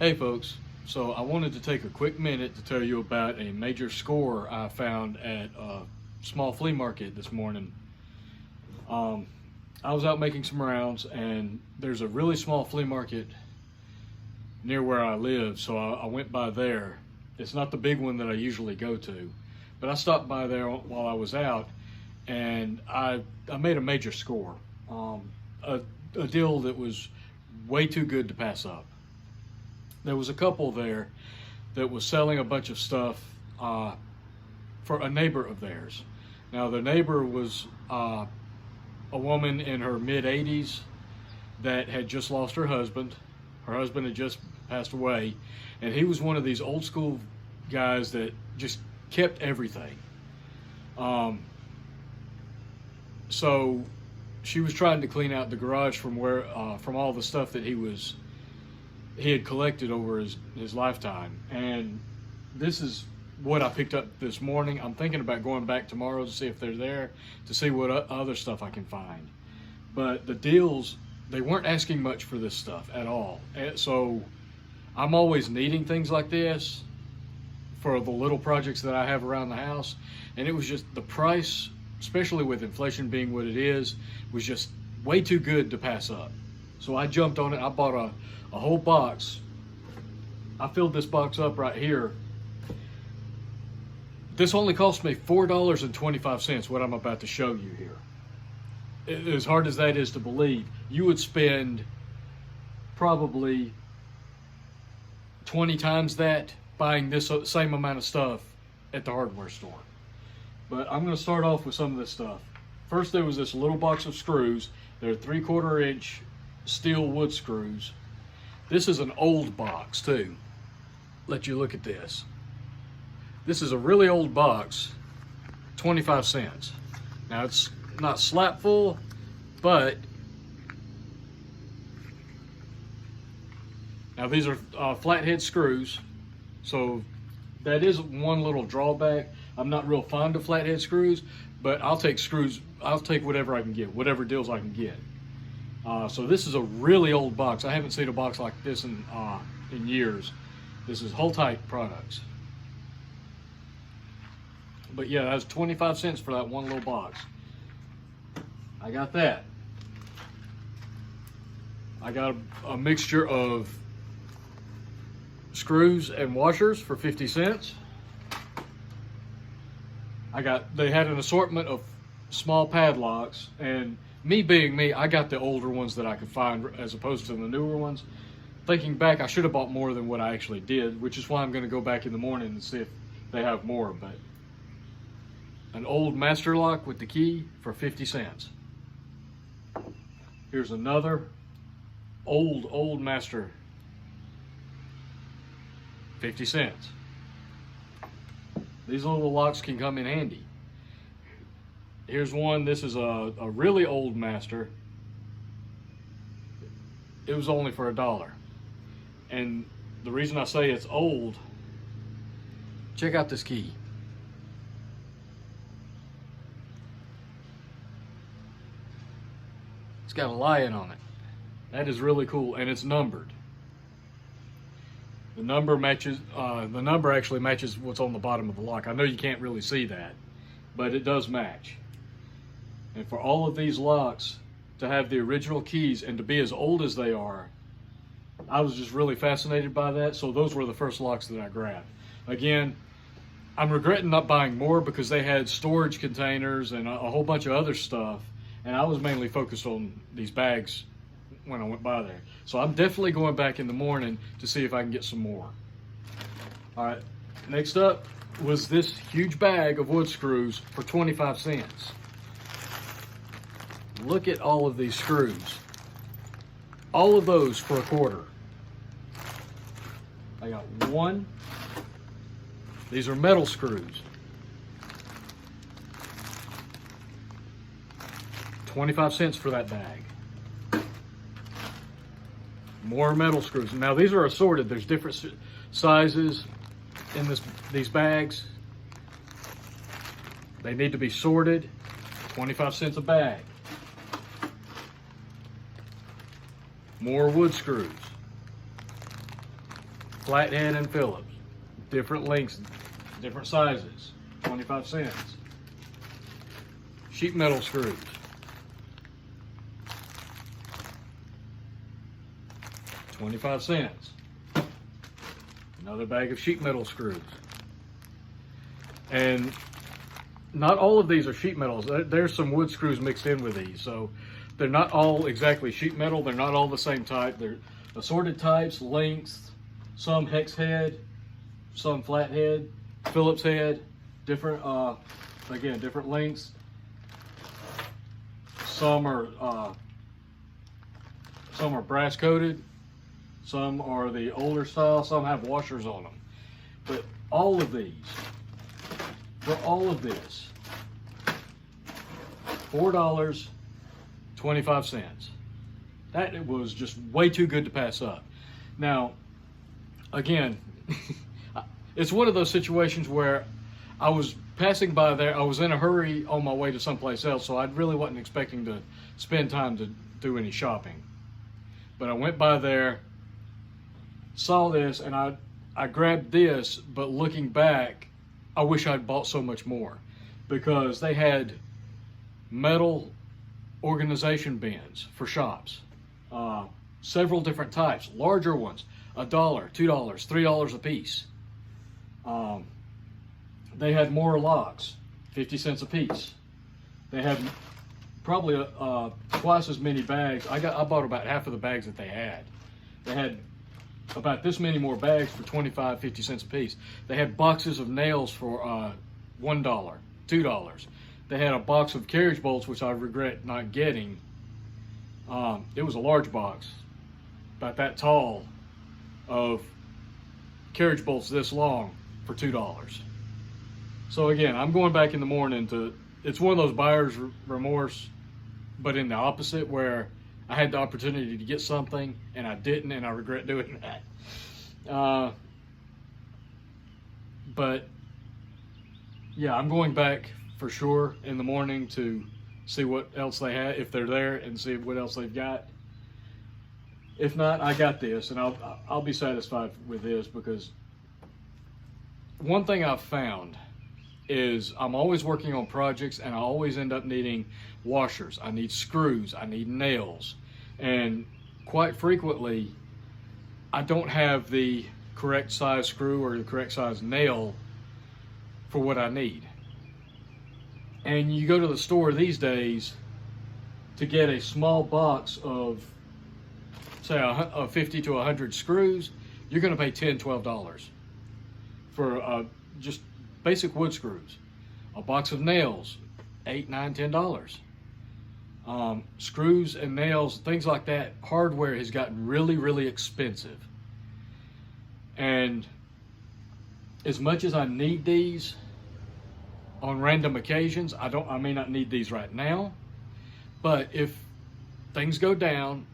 Hey folks, so I wanted to take a quick minute to tell you about a major score I found at a small flea market this morning. I was out making some rounds and there's a really small flea market near where I live, so I went by there. It's not the big one that I usually go to, but I stopped by there while I was out and I made a major score. A deal that was way too good to pass up. There was a couple there that was selling a bunch of stuff for a neighbor of theirs. Now the neighbor was a woman in her mid-80s that had just lost her husband. Her husband had just passed away, and he was one of these old school guys that just kept everything. So she was trying to clean out the garage from all the stuff that he had collected over his lifetime. And this is what I picked up this morning. I'm thinking about going back tomorrow to see if they're there, to see what other stuff I can find. But the deals, they weren't asking much for this stuff at all. And so I'm always needing things like this for the little projects that I have around the house. And it was just the price, especially with inflation being what it is, was just way too good to pass up. So I jumped on it. I bought a whole box. I filled this box up right here. This only cost me $4.25, what I'm about to show you here. As hard as that is to believe, you would spend probably 20 times that buying this same amount of stuff at the hardware store. But I'm going to start off with some of this stuff. First, there was this little box of screws. They're 3/4 inch steel wood screws. This is an old box too. Let you look at this. This is a really old box, 25 cents. Now it's not slap full, but now these are flathead screws. So that is one little drawback. I'm not real fond of flathead screws, but I'll take screws. I'll take whatever I can get, whatever deals I can get. So this is a really old box. I haven't seen a box like this in years. This is Holtite Products. But yeah, that was 25 cents for that one little box. I got that. I got a mixture of screws and washers for 50 cents. They had an assortment of small padlocks, and me being me, I got the older ones that I could find as opposed to the newer ones. Thinking back, I should have bought more than what I actually did, which is why I'm going to go back in the morning and see if they have more. But an old master lock with the key for 50 cents. Here's another old master, 50 cents. These little locks can come in handy. Here's one. This is a really old master. It was only for $1. And the reason I say it's old, check out this key. It's got a lion on it. That is really cool, and it's numbered. The number matches. The number actually matches what's on the bottom of the lock. I know you can't really see that, but it does match. And for all of these locks to have the original keys and to be as old as they are, I was just really fascinated by that. So those were the first locks that I grabbed. Again, I'm regretting not buying more because they had storage containers and a whole bunch of other stuff, and I was mainly focused on these bags when I went by there. So I'm definitely going back in the morning to see if I can get some more. All right, next up was this huge bag of wood screws for 25 cents. Look at all of these screws. All of those for $0.25. I got one. These are metal screws. 25 cents for that bag. More metal screws. Now these are assorted. There's different sizes in these bags. They need to be sorted. 25 cents a bag. More wood screws. flathead and Phillips, different lengths, different sizes, 25 cents. Sheet metal screws, $0.25. Another bag of sheet metal screws. And not all of these are sheet metals. There's some wood screws mixed in with these, so they're not all exactly sheet metal. They're not all the same type. They're assorted types, lengths, some hex head, some flathead, Phillips head, different, again, different lengths. Some are brass coated, some are the older style, some have washers on them. But all of these, for all of this, $4.25. That was just way too good to pass up. Now, again, it's one of those situations where I was passing by there. I was in a hurry on my way to someplace else, so I really wasn't expecting to spend time to do any shopping. But I went by there, saw this, and I grabbed this, but looking back, I wish I'd bought so much more, because they had metal organization bins for shops, several different types, larger ones, $1, $2, $3 a piece. They had more locks, 50 cents a piece. They had probably twice as many bags. I bought about half of the bags that they had. They had about this many more bags for 25, 50 cents a piece. They had boxes of nails for $1, $2. They had a box of carriage bolts, which I regret not getting. It was a large box, about that tall, of carriage bolts this long for $2. So again, I'm going back in the morning to, it's one of those buyer's remorse, but in the opposite, where I had the opportunity to get something and I didn't, and I regret doing that. But yeah, I'm going back for sure in the morning to see what else they have, if they're there, and see what else they've got. If not, I got this, and I'll be satisfied with this, because one thing I've found is I'm always working on projects, and I always end up needing washers. I need screws, I need nails, and quite frequently I don't have the correct size screw or the correct size nail for what I need. And you go to the store these days to get a small box of, say, 50 to 100 screws, you're going to pay $10, $12 for just basic wood screws. A box of nails, $8, $9, $10. Screws and nails, things like that, hardware has gotten really, really expensive. And as much as I need these on random occasions, I may not need these right now, but if things go down,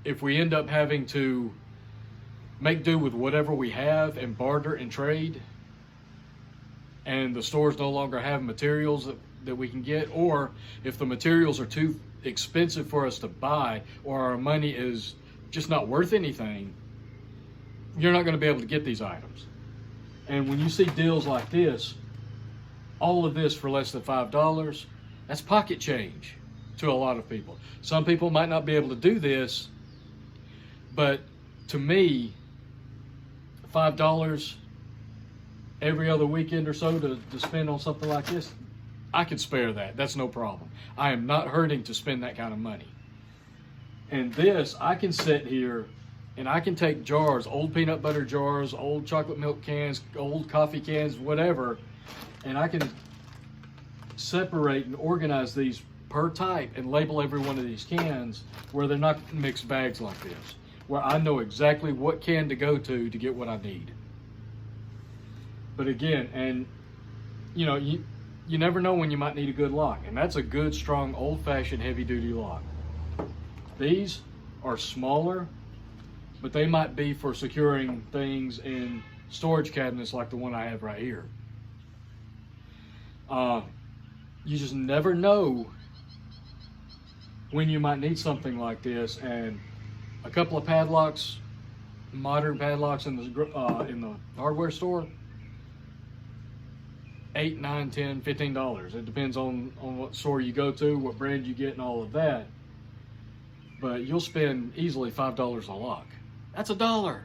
if we end up having to make do with whatever we have and barter and trade, and the stores no longer have materials that we can get, or if the materials are too expensive for us to buy, or our money is just not worth anything, you're not going to be able to get these items. And when you see deals like this, all of this for less than $5, that's pocket change to a lot of people. Some people might not be able to do this, but to me, $5 every other weekend or so to spend on something like this, I could spare that. That's no problem. I am not hurting to spend that kind of money. And this, I can sit here and I can take jars, old peanut butter jars, old chocolate milk cans, old coffee cans, whatever, and I can separate and organize these per type and label every one of these cans where they're not mixed bags like this, where I know exactly what can to go to get what I need. But again, and you know, you never know when you might need a good lock, and that's a good, strong, old-fashioned, heavy-duty lock. These are smaller, but they might be for securing things in storage cabinets like the one I have right here. You just never know when you might need something like this, and a couple of padlocks modern padlocks in the hardware store, $8, $9, $10, $15. It depends on what store you go to, what brand you get, and all of that. But you'll spend easily $5 a lock. That's $1.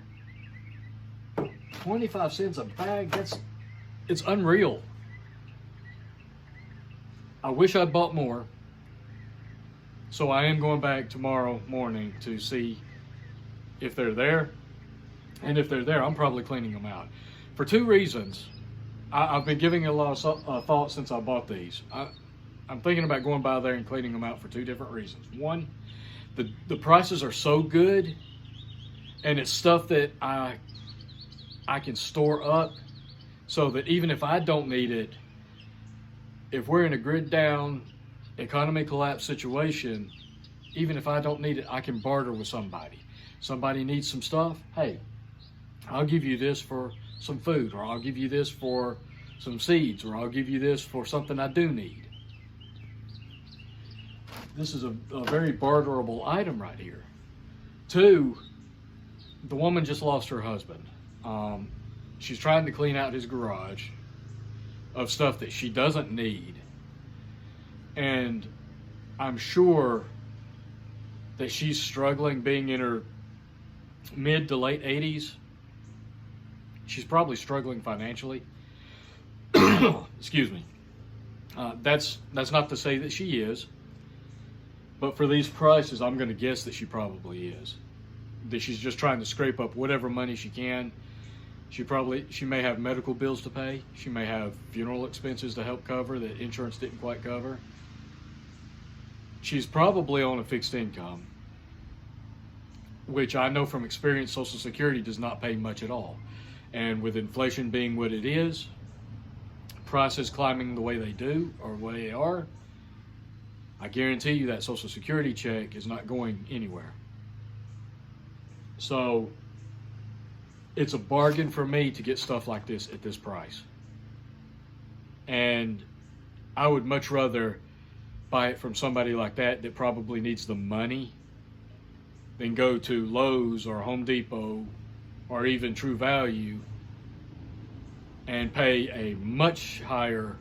25 cents a bag. It's unreal. I wish I'd bought more. So I am going back tomorrow morning to see if they're there. And if they're there, I'm probably cleaning them out. For two reasons. I've been giving it a lot of thought since I bought these. I'm thinking about going by there and cleaning them out for two different reasons. One, the prices are so good, and it's stuff that I can store up so that even if I don't need it, if we're in a grid down, economy collapse situation, even if I don't need it, I can barter with somebody. Somebody needs some stuff. Hey, I'll give you this for some food, or I'll give you this for some seeds, or I'll give you this for something I do need. This is a very barterable item right here. Two, the woman just lost her husband. She's trying to clean out his garage of stuff that she doesn't need. And I'm sure that she's struggling, being in her mid to late 80s. She's probably struggling financially. Excuse me. That's not to say that she is. But for these prices, I'm going to guess that she probably is. That she's just trying to scrape up whatever money she can. She may have medical bills to pay. She may have funeral expenses to help cover that insurance didn't quite cover. She's probably on a fixed income, which I know from experience Social Security does not pay much at all. And with inflation being what it is, prices climbing the way they do or what they are, I guarantee you that Social Security check is not going anywhere. So it's a bargain for me to get stuff like this at this price. And I would much rather buy it from somebody like that probably needs the money than go to Lowe's or Home Depot or even True Value and pay a much higher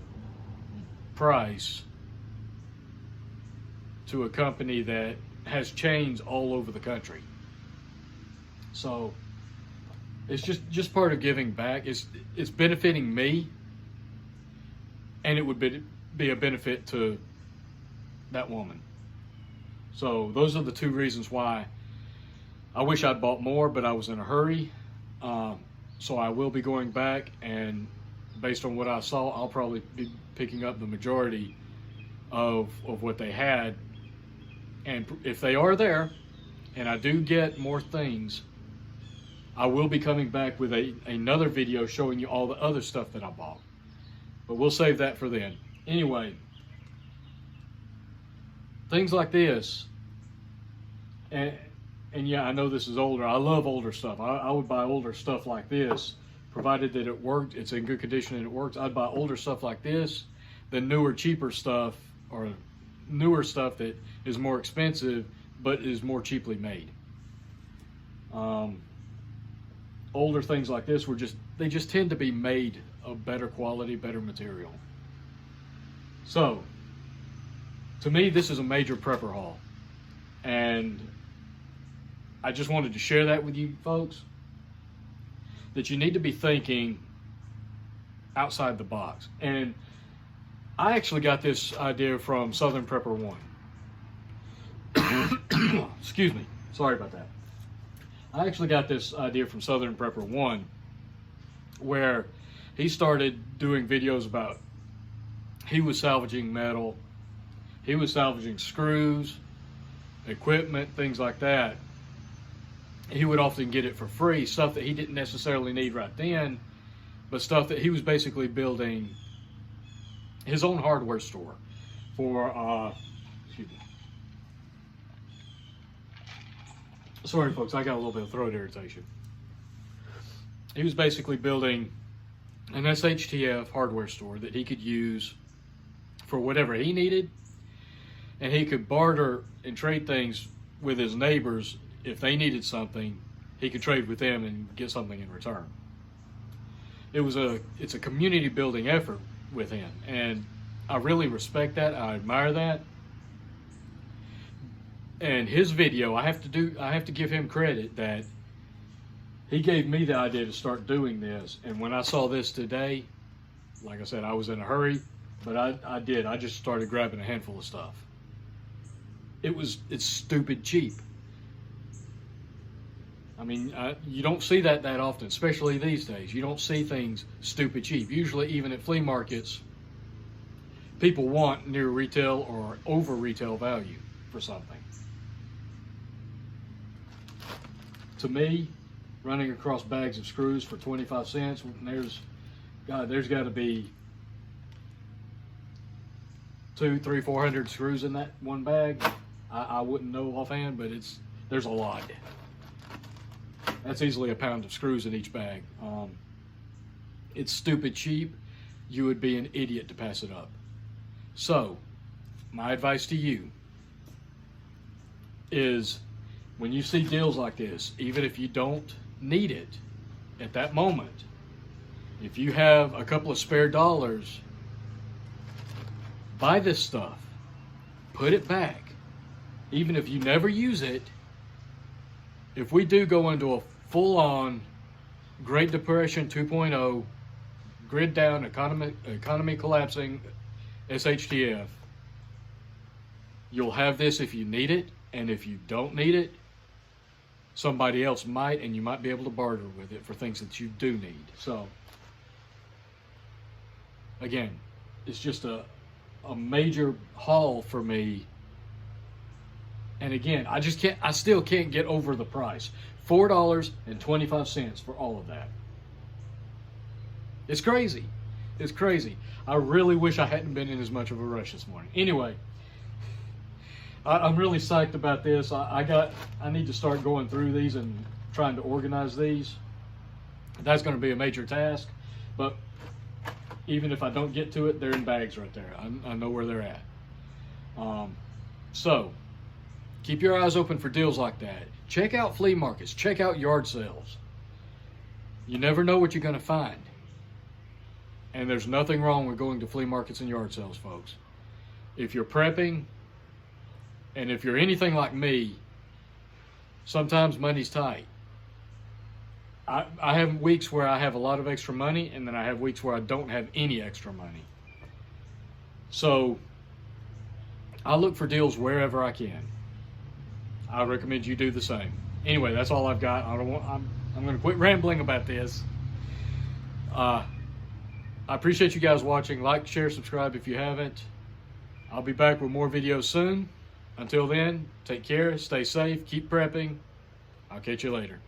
price to a company that has chains all over the country. So it's just part of giving back. It's benefiting me, and it would be a benefit to that woman. So those are the two reasons why I wish I'd bought more, but I was in a hurry. So I will be going back, and based on what I saw, I'll probably be picking up the majority of what they had. And if they are there, and I do get more things, I will be coming back with another video showing you all the other stuff that I bought. But we'll save that for then. Anyway, things like this, and yeah, I know this is older. I love older stuff. I would buy older stuff like this, provided that it worked, it's in good condition and it works. I'd buy older stuff like this than newer, cheaper stuff, or newer stuff that is more expensive but is more cheaply made. Older things like this they just tend to be made of better quality, better material. So to me, this is a major prepper haul, and I just wanted to share that with you folks, that you need to be thinking outside the box. And I actually got this idea from Southern Prepper 1. Excuse me, sorry about that. I actually got this idea from Southern Prepper 1, where he started doing videos about, he was salvaging metal, he was salvaging screws, equipment, things like that. He would often get it for free, stuff that he didn't necessarily need right then, but stuff that he was basically building his own hardware store for, excuse me. Sorry folks, I got a little bit of throat irritation. He was basically building an SHTF hardware store that he could use for whatever he needed, and he could barter and trade things with his neighbors. If they needed something, he could trade with them and get something in return. It's a community building effort with him, and I really respect that. I admire that. And his video, I have to give him credit that he gave me the idea to start doing this. And when I saw this today, like I said, I was in a hurry, but I just started grabbing a handful of stuff. It's stupid cheap. I mean, you don't see that often, especially these days. You don't see things stupid cheap. Usually, even at flea markets, people want near retail or over retail value for something. To me, running across bags of screws for 25 cents, there's got to be 200, 300, 400 screws in that one bag. I wouldn't know offhand, but there's a lot. That's easily a pound of screws in each bag. It's stupid cheap. You would be an idiot to pass it up. So, my advice to you is, when you see deals like this, even if you don't need it at that moment, if you have a couple of spare dollars, buy this stuff, put it back. Even if you never use it, if we do go into a full-on Great Depression 2.0, grid down, economy collapsing, SHTF, you'll have this if you need it, and if you don't need it, somebody else might, and you might be able to barter with it for things that you do need. So, again, it's just a major haul for me. And again, I still can't get over the price. $4.25 for all of that. It's crazy. It's crazy. I really wish I hadn't been in as much of a rush this morning. Anyway, I'm really psyched about this. I need to start going through these and trying to organize these. That's going to be a major task, but even if I don't get to it, they're in bags right there. I know where they're at. So, keep your eyes open for deals like that. Check out flea markets. Check out yard sales. You never know what you're going to find. And there's nothing wrong with going to flea markets and yard sales, folks. If you're prepping, and if you're anything like me, sometimes money's tight. I have weeks where I have a lot of extra money, and then I have weeks where I don't have any extra money. So I look for deals wherever I can. I recommend you do the same. Anyway, that's all I've got. I'm going to quit rambling about this. I appreciate you guys watching. Like, share, subscribe if you haven't. I'll be back with more videos soon. Until then, take care, stay safe, keep prepping. I'll catch you later.